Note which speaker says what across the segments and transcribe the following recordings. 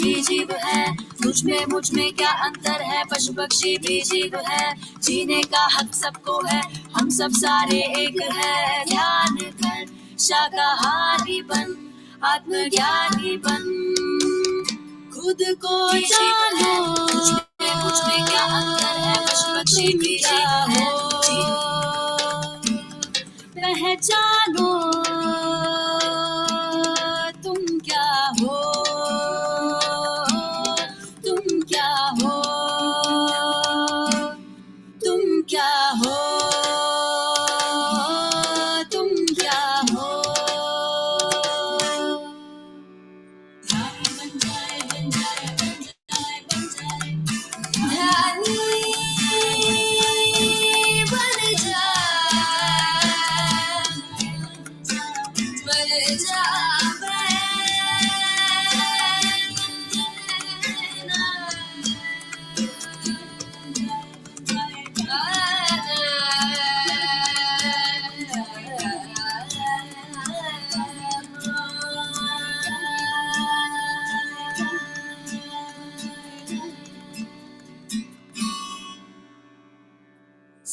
Speaker 1: भी जीव है, मुझ में क्या अंतर है, पशु पक्षी भी जीव है, जीने का हक सबको है, हम सब सारे एक है। ध्यान कर शाकाहारी बन, आत्मज्ञानी बन, खुद को जानो, मुझ में क्या अंतर है, पशु पक्षी भी जीव है, पहचानो तुम क्या हो, तुम क्या हो, तुम क्या हो, तुम क्या हो। बन जाए, बन जाए, बन जाए, बन जाए, ध्यानी बन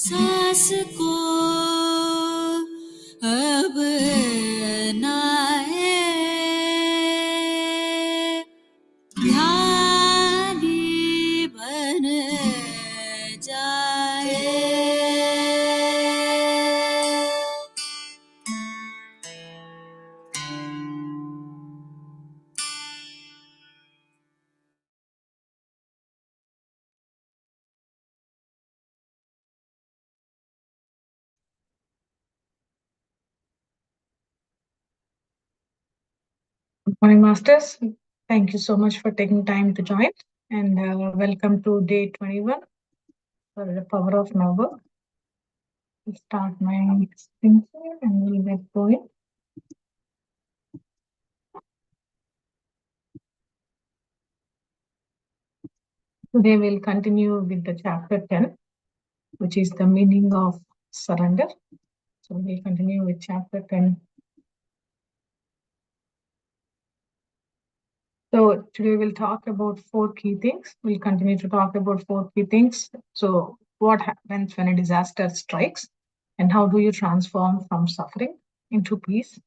Speaker 1: सांस को अब ना है, ध्यानी बन जाए।
Speaker 2: Good morning, Masters. Thank you so much for taking time to join, and welcome to day 21 for the power of now work. I'll start my screen share and we'll get going. Today we'll continue with the chapter 10, which is the meaning of surrender. So we'll continue with chapter 10. So today we'll talk about 4 key things. We'll continue to talk about 4 key things. So what happens when a disaster strikes, and how do you transform from suffering into peace?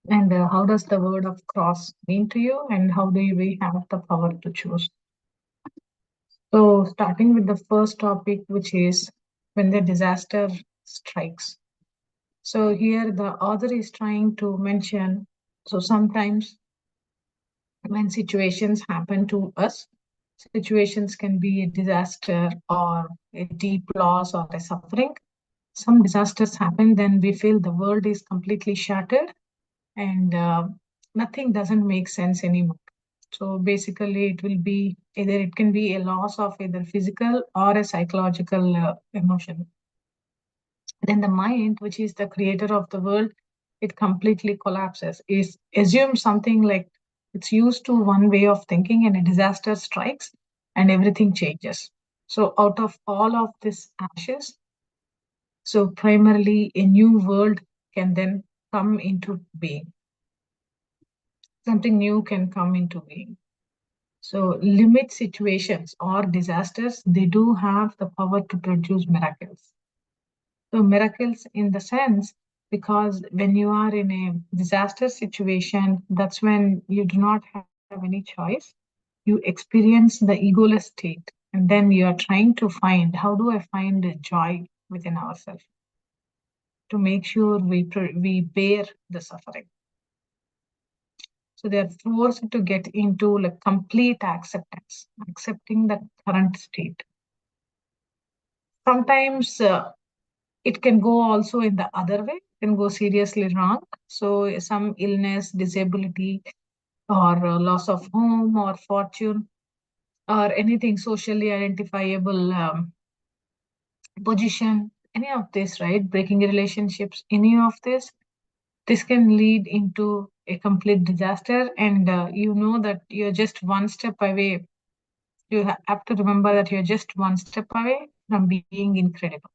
Speaker 2: And how does the word of cross mean to you, and how do we have the power to choose? So starting with the first topic, which is when the disaster strikes. So here the author is trying to mention, so sometimes when situations happen to us, situations can be a disaster or a deep loss or a suffering. Some disasters happen, then we feel the world is completely shattered and nothing doesn't make sense anymore. So basically, it will be either it can be a loss of either physical or a psychological emotion. Then the mind, which is the creator of the world, it completely collapses. Is assume something like it's used to one way of thinking, and a disaster strikes, and everything changes. So out of all of this ashes, so primarily a new world can then come into being. Something new can come into being. So limit situations or disasters, they do have the power to produce miracles. So miracles in the sense, because when you are in a disaster situation, that's when you do not have any choice. You experience the egoless state, and then you are trying to find, how do I find joy within ourselves to make sure we bear the suffering. So they are forced to get into like complete acceptance, accepting the current state. Sometimes it can go also in the other way, it can go seriously wrong. So some illness, disability, or loss of home or fortune, or anything socially identifiable position, any of this, right? Breaking relationships, any of this can lead into a complete disaster. And you know that you're just one step away. You have to remember that you're just one step away from being incredible.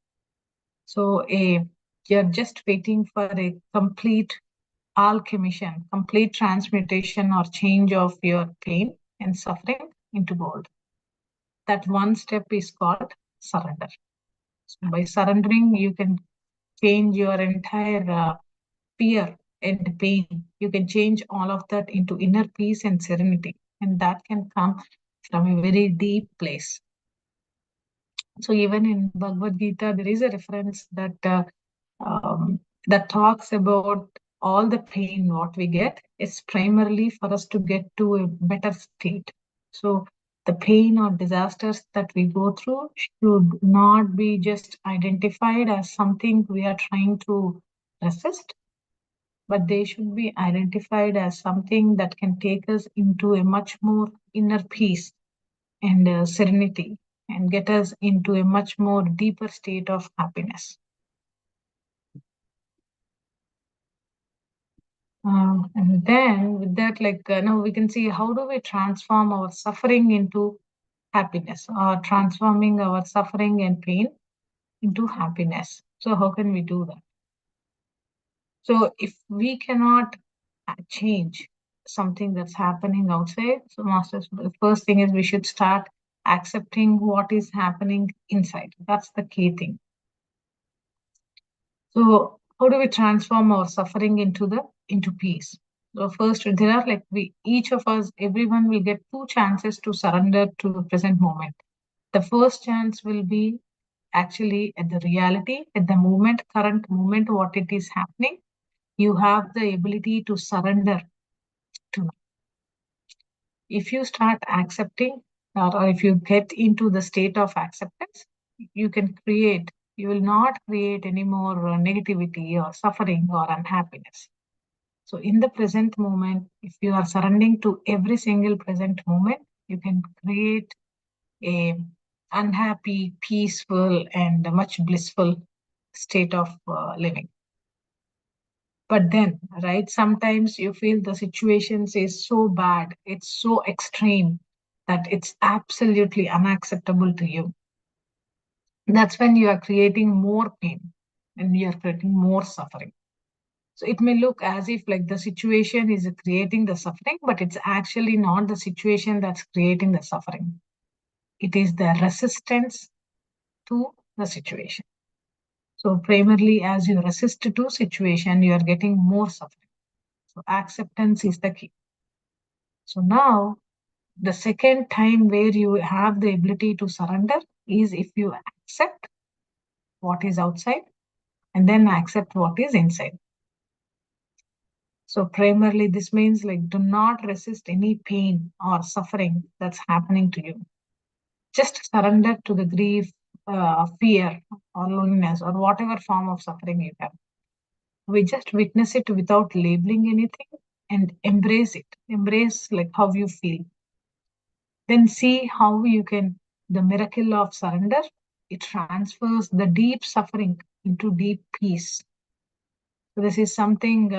Speaker 2: So you're just waiting for a complete alchemation, complete transmutation or change of your pain and suffering into gold. That one step is called surrender. So by surrendering, you can change your entire fear and pain. You can change all of that into inner peace and serenity. And that can come from a very deep place. So even in Bhagavad Gita, there is a reference um, that talks about all the pain what we get is primarily for us to get to a better state. So the pain or disasters that we go through should not be just identified as something we are trying to resist, but they should be identified as something that can take us into a much more inner peace and serenity and get us into a much more deeper state of happiness. And then with that, now we can see how do we transform our suffering into happiness or transforming our suffering and pain into happiness. So how can we do that? So if we cannot change something that's happening outside, so masters, the first thing is we should start accepting what is happening inside. That's the key thing. So how do we transform our suffering into peace? So first, there are each of us, everyone will get two chances to surrender to the present moment. The first chance will be actually at the reality, at the moment, current moment, what it is happening. You have the ability to surrender to. If you start accepting, or if you get into the state of acceptance, you can create, you will not create any more negativity or suffering or unhappiness. So in the present moment, if you are surrendering to every single present moment, you can create a unhappy, peaceful, and much blissful state of living. But then, right, sometimes you feel the situations is so bad, it's so extreme that it's absolutely unacceptable to you. That's when you are creating more pain and you are creating more suffering. So it may look as if like the situation is creating the suffering, but it's actually not the situation that's creating the suffering. It is the resistance to the situation. So primarily as you resist to situation, you are getting more suffering. So acceptance is the key. So now the second time where you have the ability to surrender is if you accept what is outside and then accept what is inside. So primarily this means like do not resist any pain or suffering that's happening to you. Just surrender to the grief, fear or loneliness or whatever form of suffering you have. We just witness it without labeling anything and embrace it. Embrace like how you feel. Then see how you can, the miracle of surrender, it transfers the deep suffering into deep peace. So this is something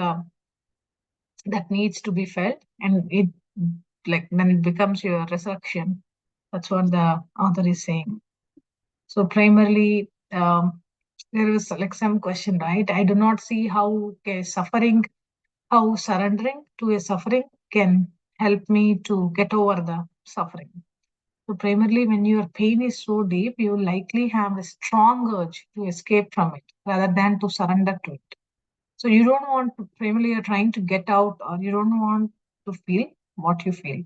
Speaker 2: that needs to be felt, and it like then it becomes your resurrection. That's what the author is saying. So primarily, there is like some question, right? I do not see how suffering, how surrendering to a suffering can help me to get over the suffering. So primarily, when your pain is so deep, you likely have a strong urge to escape from it rather than to surrender to it. So you don't want to, primarily you're trying to get out or you don't want to feel what you feel.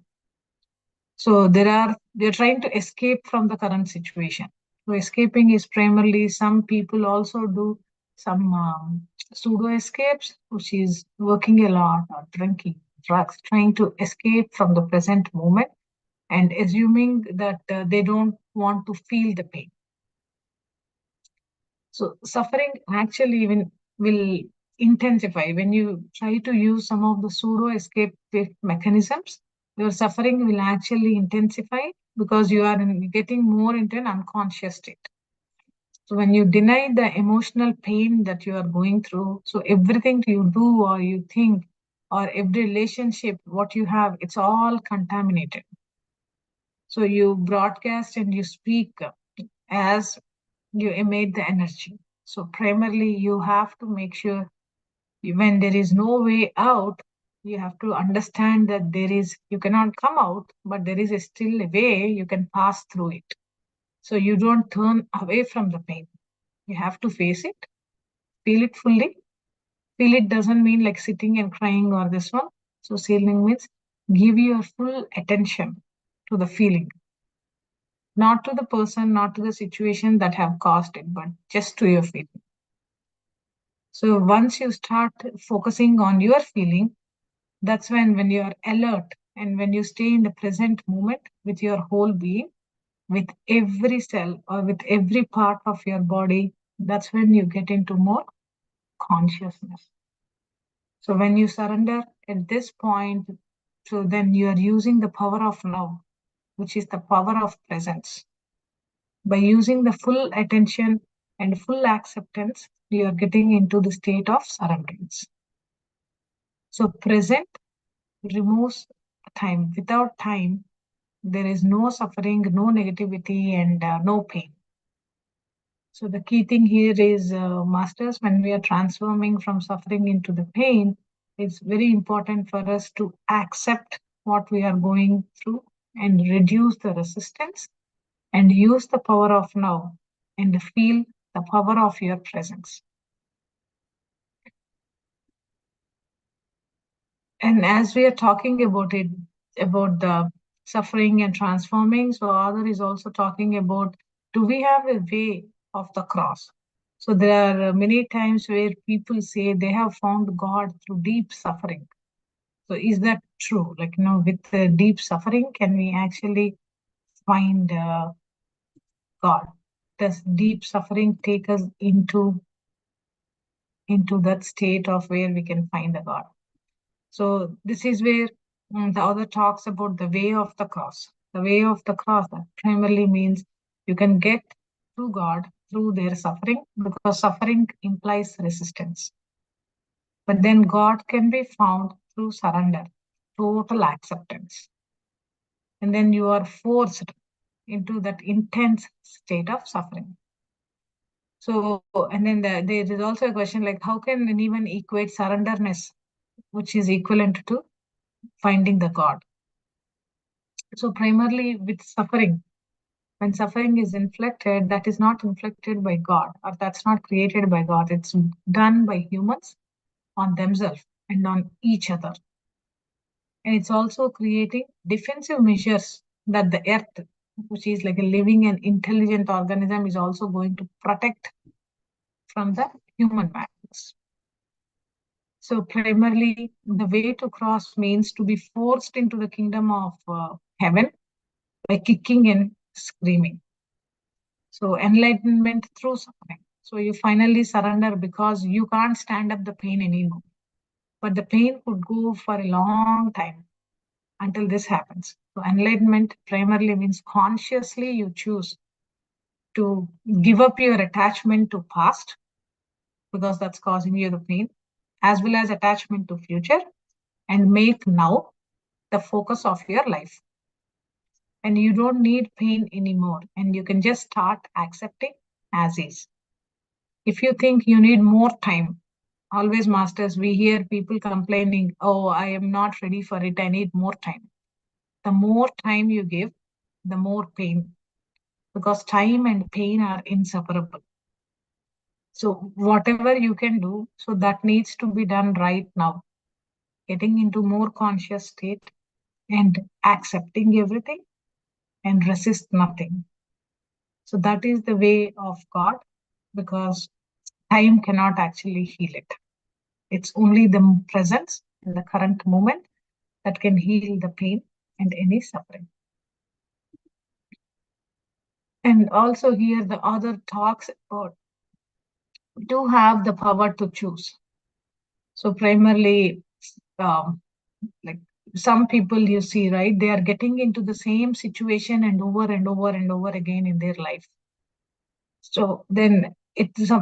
Speaker 2: So they're trying to escape from the current situation. So escaping is primarily some people also do some pseudo escapes, which is working a lot or drinking drugs, trying to escape from the present moment and assuming that they don't want to feel the pain. So suffering actually will intensify when you try to use some of the pseudo escape mechanisms. Your suffering will actually intensify because you are getting more into an unconscious state. So when you deny the emotional pain that you are going through, so everything you do or you think or every relationship, what you have, it's all contaminated. So you broadcast and you speak as you emit the energy. So primarily you have to make sure When there is no way out, you have to understand that you cannot come out, but there is still a way you can pass through it. So you don't turn away from the pain. You have to face it, feel it fully. Feel it doesn't mean like sitting and crying or this one. So feeling means give your full attention to the feeling, not to the person, not to the situation that have caused it, but just to your feeling. So once you start focusing on your feeling, that's when you are alert and when you stay in the present moment with your whole being, with every cell or with every part of your body, that's when you get into more consciousness. So when you surrender at this point, so then you are using the power of now, which is the power of presence. By using the full attention and full acceptance, you are getting into the state of surrenderance. So present removes time. Without time, there is no suffering, no negativity, and no pain. So the key thing here is, masters, when we are transforming from suffering into the pain, it's very important for us to accept what we are going through and reduce the resistance and use the power of now and feel the power of your presence. And as we are talking about it, about the suffering and transforming, so other is also talking about, do we have a way of the cross? So there are many times where people say they have found God through deep suffering. So is that true? Like, with the deep suffering, can we actually find God? Does deep suffering take us into that state of where we can find the God? So this is where the other talks about the way of the cross. The way of the cross that primarily means you can get to God through their suffering, because suffering implies resistance. But then God can be found through surrender, total acceptance. And then you are forced into that intense state of suffering. So, and then there is also a question like, how can anyone equate surrenderness, which is equivalent to finding the God? So primarily with suffering, when suffering is inflicted, that is not inflicted by God, or that's not created by God. It's done by humans on themselves and on each other. And it's also creating defensive measures that the earth, which is like a living and intelligent organism, is also going to protect from the human madness. So primarily, the way to cross means to be forced into the kingdom of heaven by kicking and screaming. So enlightenment through suffering. So you finally surrender because you can't stand up the pain anymore. But the pain could go for a long time until this happens. So enlightenment primarily means consciously you choose to give up your attachment to past, because that's causing you the pain, as well as attachment to future, and make now the focus of your life. And you don't need pain anymore, and you can just start accepting as is. If you think you need more time, always, masters, we hear people complaining, oh, I am not ready for it, I need more time. The more time you give, the more pain, because time and pain are inseparable. So whatever you can do, so that needs to be done right now, getting into more conscious state and accepting everything and resist nothing. So that is the way of God, because time cannot actually heal it. It's only the presence in the current moment that can heal the pain and any suffering. And also here the author talks about to have the power to choose. So primarily, um, like some people you see, right, they are getting into the same situation and over and over and over again in their life. So then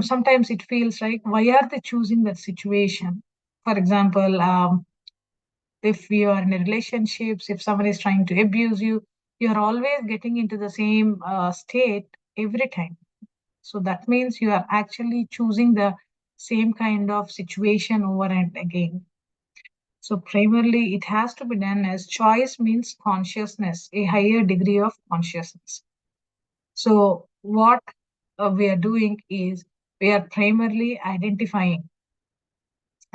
Speaker 2: sometimes it feels like, why are they choosing that situation? For example, if you are in a relationships, if someone is trying to abuse you, you're always getting into the same state every time. So that means you are actually choosing the same kind of situation over and again. So primarily it has to be done as choice means consciousness, a higher degree of consciousness. So what we are doing is we are primarily identifying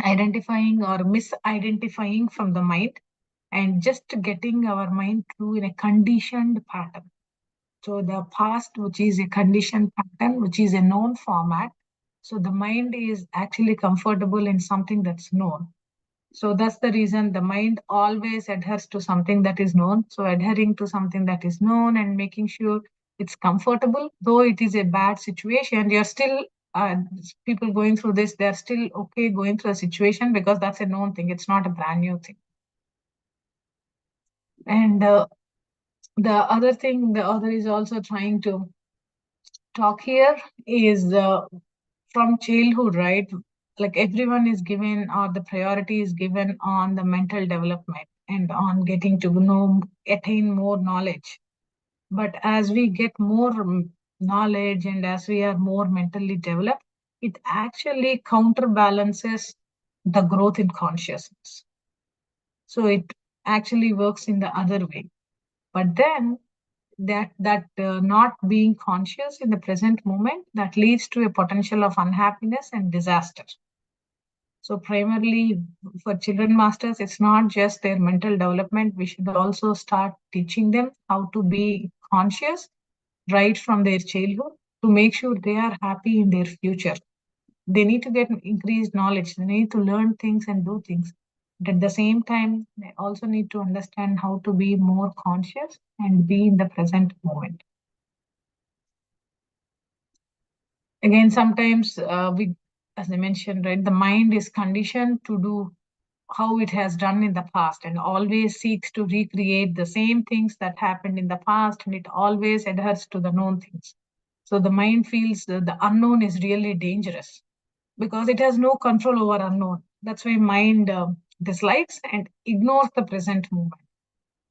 Speaker 2: or misidentifying from the mind and just getting our mind through in a conditioned pattern. So the past, which is a conditioned pattern, which is a known format. So the mind is actually comfortable in something that's known. So that's the reason the mind always adheres to something that is known. So adhering to something that is known and making sure it's comfortable, though it is a bad situation, you're still people going through this, they're still okay going through a situation because that's a known thing. It's not a brand new thing. And the other is also trying to talk here is from childhood, right? Like everyone is given, or the priority is given on the mental development and on getting to know, attain more knowledge. But as we get more knowledge and as we are more mentally developed, it actually counterbalances the growth in consciousness. So it actually works in the other way. But then that not being conscious in the present moment, that leads to a potential of unhappiness and disaster. So primarily for children masters, it's not just their mental development. We should also start teaching them how to be conscious right from their childhood to make sure they are happy in their future. They need to get increased knowledge. They need to learn things and do things. But at the same time, they also need to understand how to be more conscious and be in the present moment. Again, sometimes as I mentioned, right, the mind is conditioned to do how it has done in the past and always seeks to recreate the same things that happened in the past, and it always adheres to the known things. So the mind feels the unknown is really dangerous because it has no control over unknown. That's why mind dislikes and ignores the present moment.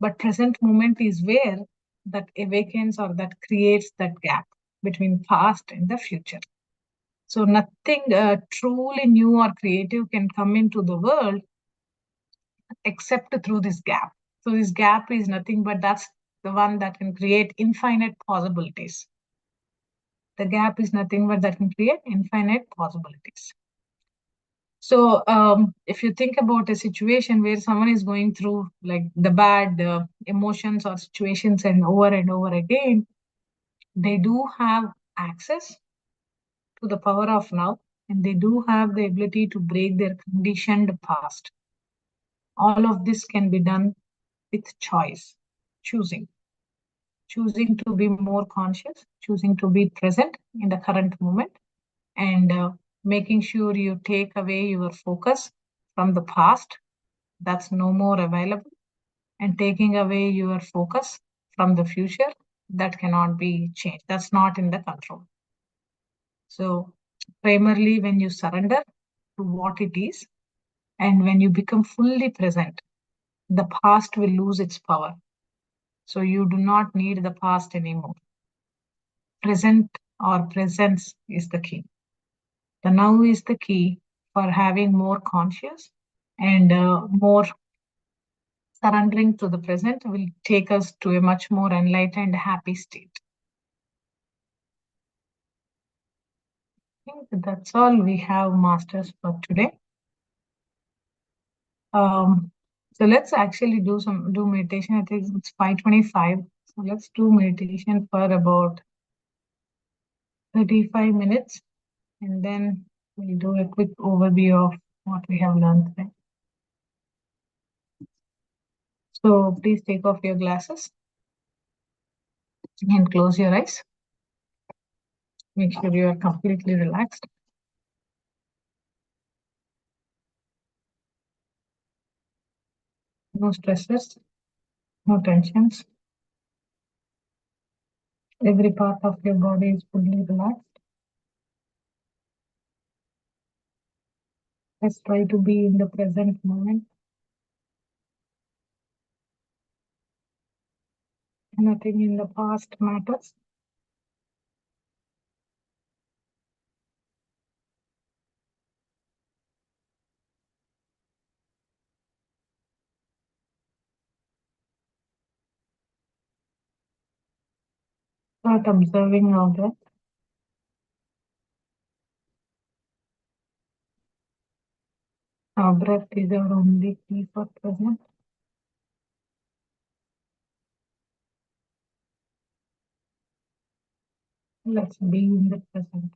Speaker 2: But present moment is where that awakens or that creates that gap between past and the future. So nothing truly new or creative can come into the world except through this gap. So this gap is nothing but that's the one that can create infinite possibilities. The gap is nothing but that can create infinite possibilities. So if you think about a situation where someone is going through like the bad emotions or situations and over again, they do have access to the power of now, and they do have the ability to break their conditioned past. All of this can be done with choice, choosing, choosing to be more conscious, choosing to be present in the current moment, and making sure you take away your focus from the past that's no more available, and taking away your focus from the future that cannot be changed, that's not in the control. So primarily when you surrender to what it is and when you become fully present, the past will lose its power. So you do not need the past anymore. Present or presence is the key. The now is the key for having more conscious and more surrendering to the present will take us to a much more enlightened, happy state. I think that's all we have, masters, for today. So let's actually do meditation. I think it's 5:25. So let's do meditation for about 35 minutes, and then we'll do a quick overview of what we have learned today. So please take off your glasses and close your eyes. Make sure you are completely relaxed. No stresses, no tensions. Every part of your body is fully relaxed. Let's try to be in the present moment. Nothing in the past matters. Start observing our breath. Our breath is our only key for present. Let's be in the present.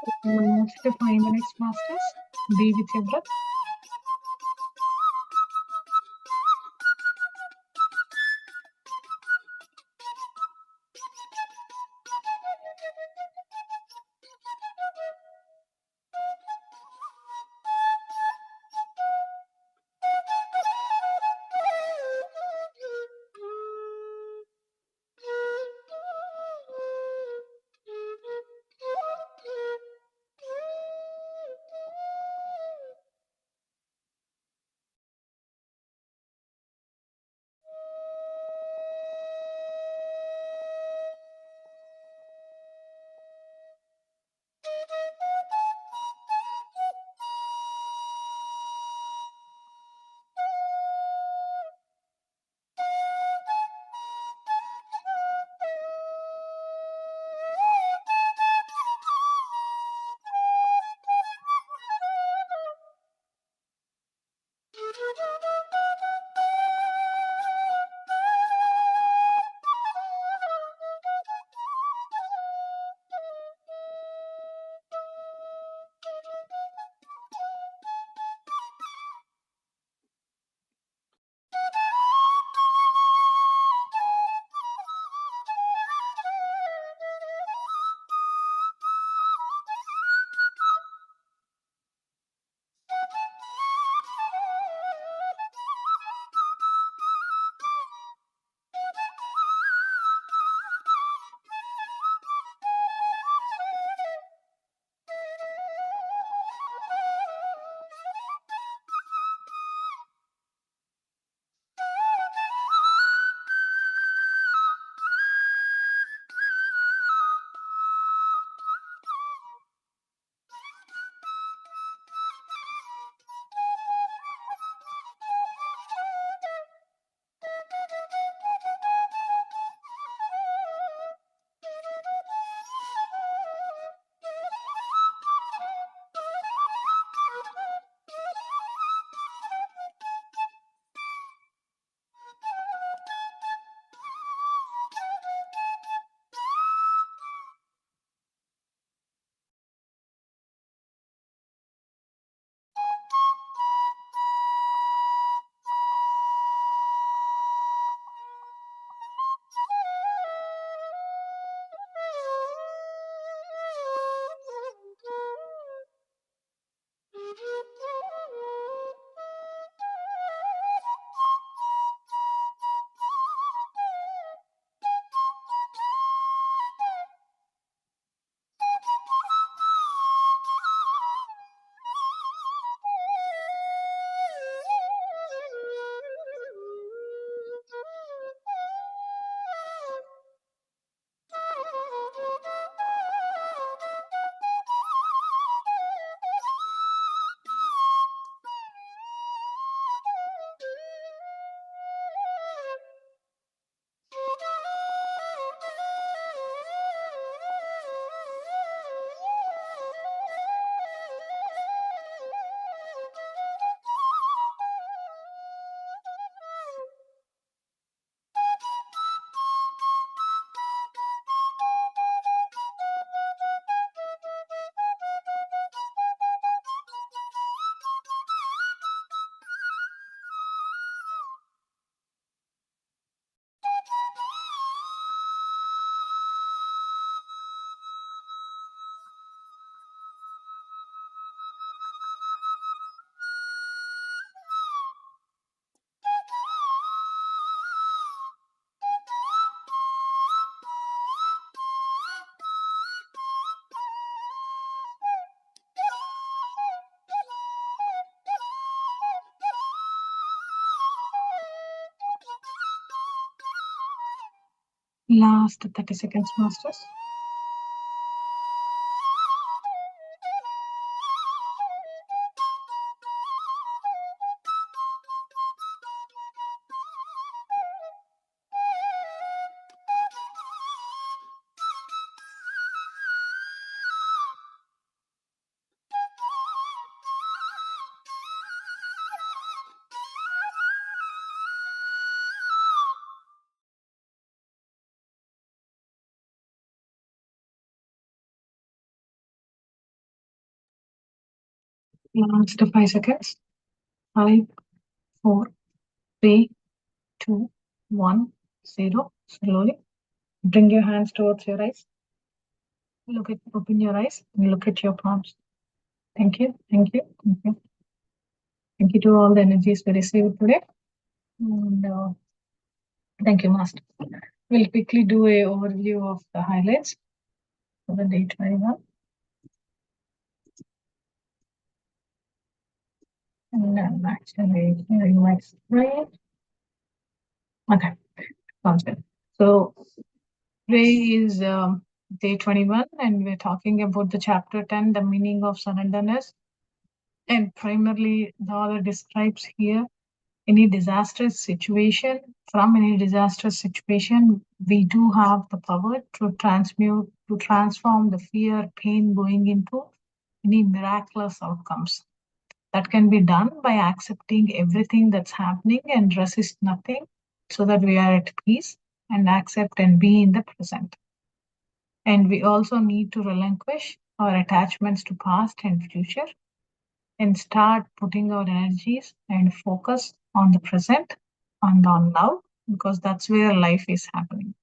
Speaker 2: Last 5 minutes, masters. Be with your breath. Last 30 seconds, masters. Last 5 seconds. 5, 4, 3, 2, 1, 0. Slowly bring your hands towards your eyes. Open your eyes and look at your palms. Thank you. Thank you. Thank you. Thank you to all the energies we received today. And thank you, Master. We'll quickly do a overview of the highlights for the day 21. And I'm actually hearing my screen. Okay, sounds good. So today is day 21, and we're talking about the chapter 10, the meaning of surrenderness. And primarily, the author describes here any disastrous situation. From any disastrous situation, we do have the power to transform the fear, pain going into any miraculous outcomes. That can be done by accepting everything that's happening and resist nothing so that we are at peace and accept and be in the present. And we also need to relinquish our attachments to past and future and start putting our energies and focus on the present and on now, because that's where life is happening.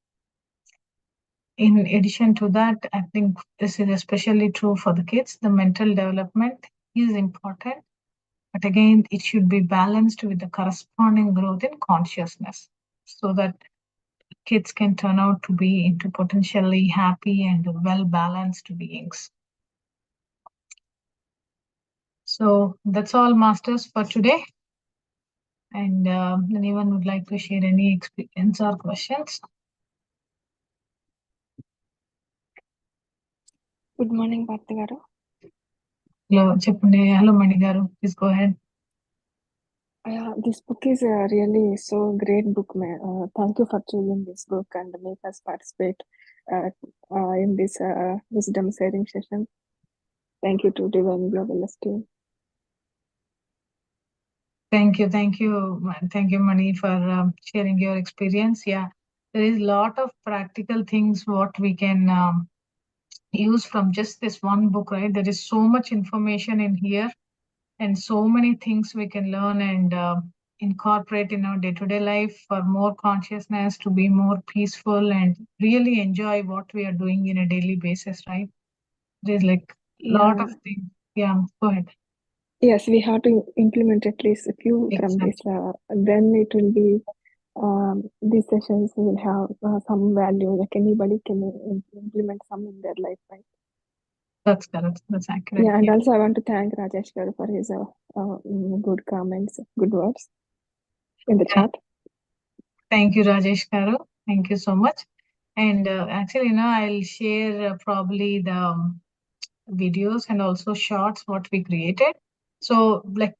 Speaker 2: In addition to that, I think this is especially true for the kids. The mental development is important, but again, it should be balanced with the corresponding growth in consciousness so that kids can turn out to be into potentially happy and well balanced beings. So that's all, masters, for today. And anyone would like to share any experience or questions?
Speaker 3: Good morning, Bharti garu.
Speaker 2: Hello, Cheppandi. Hello, Mani garu. Please go ahead.
Speaker 3: This book is really so great book. Thank you for choosing this book and make us participate in this wisdom sharing session. Thank you to Divine Globalist team.
Speaker 2: Thank you, Mani, for sharing your experience. Yeah, there is a lot of practical things what we can use from just this one book, right? There is so much information in here and so many things we can learn and incorporate in our day-to-day life for more consciousness, to be more peaceful and really enjoy what we are doing in a daily basis, right? There's like a lot of things. Yeah, go ahead.
Speaker 3: Yes, we have to implement at least a few from this. Then it will be, these sessions will have some value, like anybody can implement some in their life, right?
Speaker 2: That's correct. That's accurate.
Speaker 3: Yeah, and also I want to thank Rajesh garu for his good comments, good words in the chat.
Speaker 2: Thank you, Rajesh garu. Thank you so much. And actually, I'll share probably the videos and also shorts what we created. So like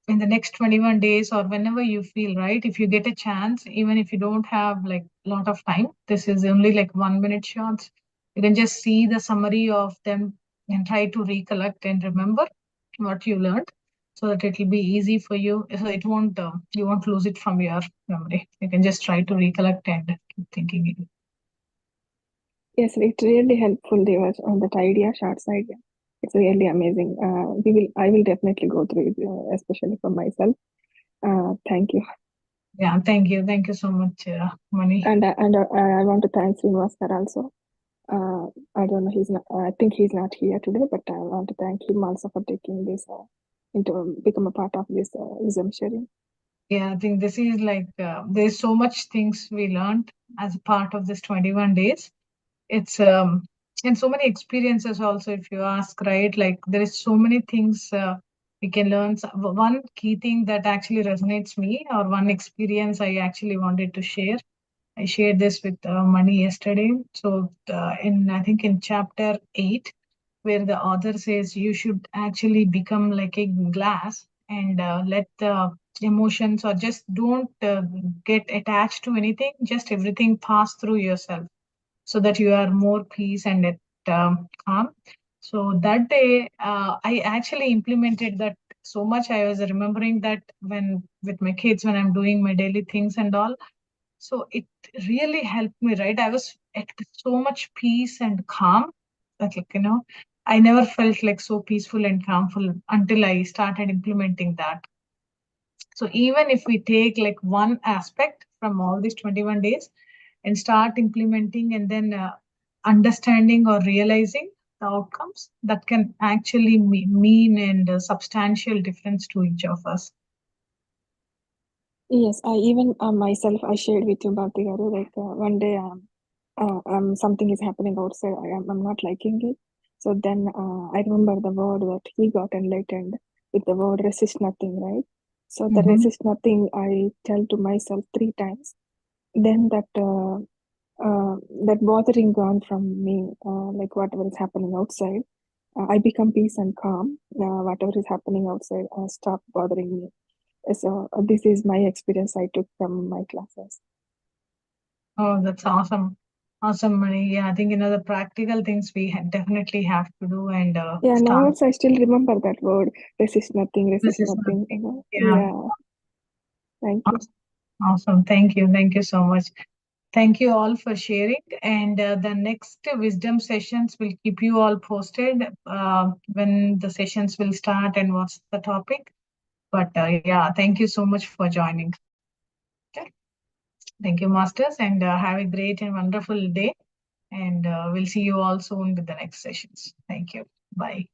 Speaker 2: in the next 21 days or whenever you feel, right, if you get a chance, even if you don't have like a lot of time, this is only like 1 minute shorts. You can just see the summary of them and try to recollect and remember what you learned so that it will be easy for you. So it won't, you won't lose it from your memory. You can just try to recollect and keep thinking it.
Speaker 3: Yes, it's really helpful. They were on that idea, shorts idea. It's really amazing. I will definitely go through it, especially for myself. Thank you.
Speaker 2: Yeah, thank you. Thank you so much, Mani.
Speaker 3: And I want to thank Srinivas sir also. I don't know, he's not. I think he's not here today, but I want to thank him also for taking this into become a part of this wisdom sharing.
Speaker 2: Yeah, I think this is like there's so much things we learned as a part of this 21 days. It's and so many experiences also, if you ask, right? Like there is so many things we can learn. One key thing that actually resonates me, or one experience I actually wanted to share. I shared this with Mani yesterday. So I think in chapter 8, where the author says you should actually become like a glass and let the emotions, or just don't get attached to anything, just everything pass through yourself so that you are more peace and at calm. So that day I actually implemented that so much. I was remembering that when with my kids, when I'm doing my daily things and all. So it really helped me, right? I was at so much peace and calm that, like, I never felt like so peaceful and calmful until I started implementing that. So even if we take like one aspect from all these 21 days and start implementing and then understanding or realizing the outcomes, that can actually mean and substantial difference to each of us.
Speaker 3: Yes, I even myself, I shared with you about the other, like one day something is happening outside. I'm not liking it. So then I remember the word that he got enlightened with the word resist nothing, right? So the resist nothing, I tell to myself 3 times. Then that bothering gone from me, like whatever is happening outside. I become peace and calm. Whatever is happening outside, stop bothering me. So this is my experience I took from my classes.
Speaker 2: Oh, that's awesome. Awesome, Mani. Yeah, I think, the practical things we definitely have to do and
Speaker 3: Yeah, now
Speaker 2: start.
Speaker 3: also I still remember that word, resist nothing,
Speaker 2: This
Speaker 3: resist
Speaker 2: is
Speaker 3: nothing.
Speaker 2: nothing. Yeah.
Speaker 3: Yeah, thank you.
Speaker 2: Awesome. Thank you. Thank you so much. Thank you all for sharing. And the next wisdom sessions will keep you all posted when the sessions will start and what's the topic. But yeah, thank you so much for joining. Okay. Thank you, Masters, and have a great and wonderful day. And we'll see you all soon with the next sessions. Thank you. Bye.